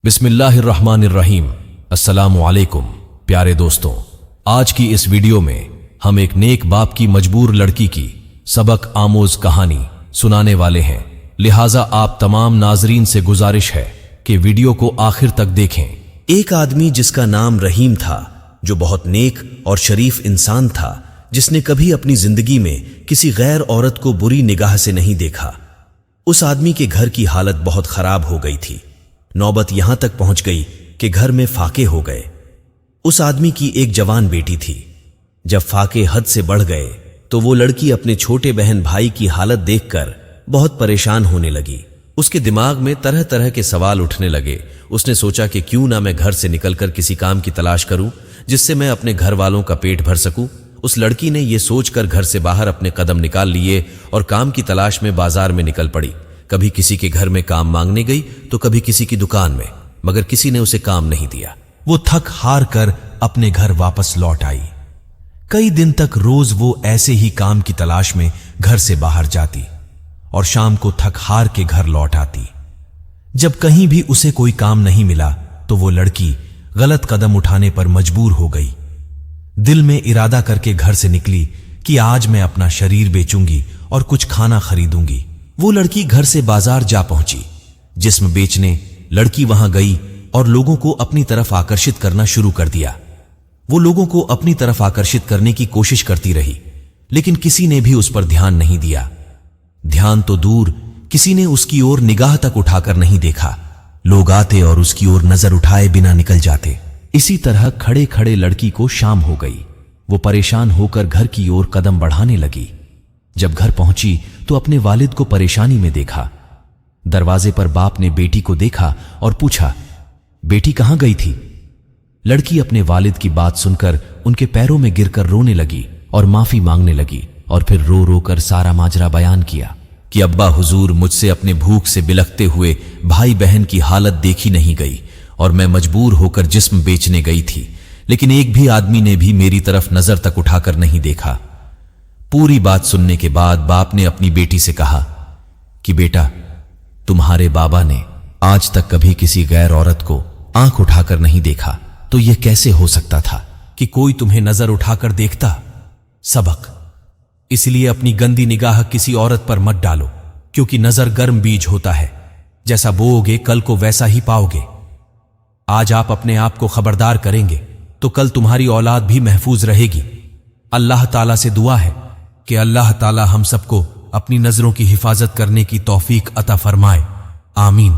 बिस्मिल्लाहिर्रहमानिर्रहीम। अस्सलामु अलैकुम प्यारे दोस्तों, आज की इस वीडियो में हम एक नेक बाप की मजबूर लड़की की सबक आमोज कहानी सुनाने वाले हैं। लिहाजा आप तमाम नाजरीन से गुजारिश है कि वीडियो को आखिर तक देखें। एक आदमी जिसका नाम रहीम था, जो बहुत नेक और शरीफ इंसान था, जिसने कभी अपनी जिंदगी में किसी गैर औरत को बुरी निगाह से नहीं देखा। उस आदमी के घर की हालत बहुत खराब हो गई थी। नौबत यहां तक पहुंच गई कि घर में फाके हो गए। उस आदमी की एक जवान बेटी थी। जब फाके हद से बढ़ गए तो वो लड़की अपने छोटे बहन भाई की हालत देखकर बहुत परेशान होने लगी। उसके दिमाग में तरह तरह के सवाल उठने लगे। उसने सोचा कि क्यों ना मैं घर से निकलकर किसी काम की तलाश करूं जिससे मैं अपने घर वालों का पेट भर सकूं। उस लड़की ने यह सोचकर घर से बाहर अपने कदम निकाल लिए और काम की तलाश में बाजार में निकल पड़ी। कभी किसी के घर में काम मांगने गई तो कभी किसी की दुकान में, मगर किसी ने उसे काम नहीं दिया। वो थक हार कर अपने घर वापस लौट आई। कई दिन तक रोज वो ऐसे ही काम की तलाश में घर से बाहर जाती और शाम को थक हार के घर लौट आती। जब कहीं भी उसे कोई काम नहीं मिला तो वो लड़की गलत कदम उठाने पर मजबूर हो गई। दिल में इरादा करके घर से निकली कि आज मैं अपना शरीर बेचूंगी और कुछ खाना खरीदूंगी। वो लड़की घर से बाजार जा पहुंची। जिस्म बेचने लड़की वहां गई और लोगों को अपनी तरफ आकर्षित करना शुरू कर दिया। वो लोगों को अपनी तरफ आकर्षित करने की कोशिश करती रही, लेकिन किसी ने भी उस पर ध्यान नहीं दिया। ध्यान तो दूर, किसी ने उसकी ओर निगाह तक उठाकर नहीं देखा। लोग आते और उसकी ओर नजर उठाए बिना निकल जाते। इसी तरह खड़े खड़े लड़की को शाम हो गई। वो परेशान होकर घर की ओर कदम बढ़ाने लगी। जब घर पहुंची तो अपने वालिद को परेशानी में देखा। दरवाजे पर बाप ने बेटी को देखा और पूछा, बेटी कहां गई थी? लड़की अपने वालिद की बात सुनकर उनके पैरों में गिरकर रोने लगी और माफी मांगने लगी और फिर रो रो कर सारा माजरा बयान किया कि अब्बा हुजूर, मुझसे अपने भूख से बिलखते हुए भाई बहन की हालत देखी नहीं गई और मैं मजबूर होकर जिस्म बेचने गई थी, लेकिन एक भी आदमी ने भी मेरी तरफ नजर तक उठाकर नहीं देखा। पूरी बात सुनने के बाद बाप ने अपनी बेटी से कहा कि बेटा, तुम्हारे बाबा ने आज तक कभी किसी गैर औरत को आंख उठाकर नहीं देखा, तो यह कैसे हो सकता था कि कोई तुम्हें नजर उठाकर देखता? सबक, इसलिए अपनी गंदी निगाह किसी औरत पर मत डालो, क्योंकि नजर गर्म बीज होता है। जैसा बोओगे कल को वैसा ही पाओगे। आज आप अपने आप को खबरदार करेंगे तो कल तुम्हारी औलाद भी महफूज रहेगी। अल्लाह ताला से दुआ है कि अल्लाह ताला हम सबको अपनी नजरों की हिफाजत करने की तौफीक अता फरमाए। आमीन।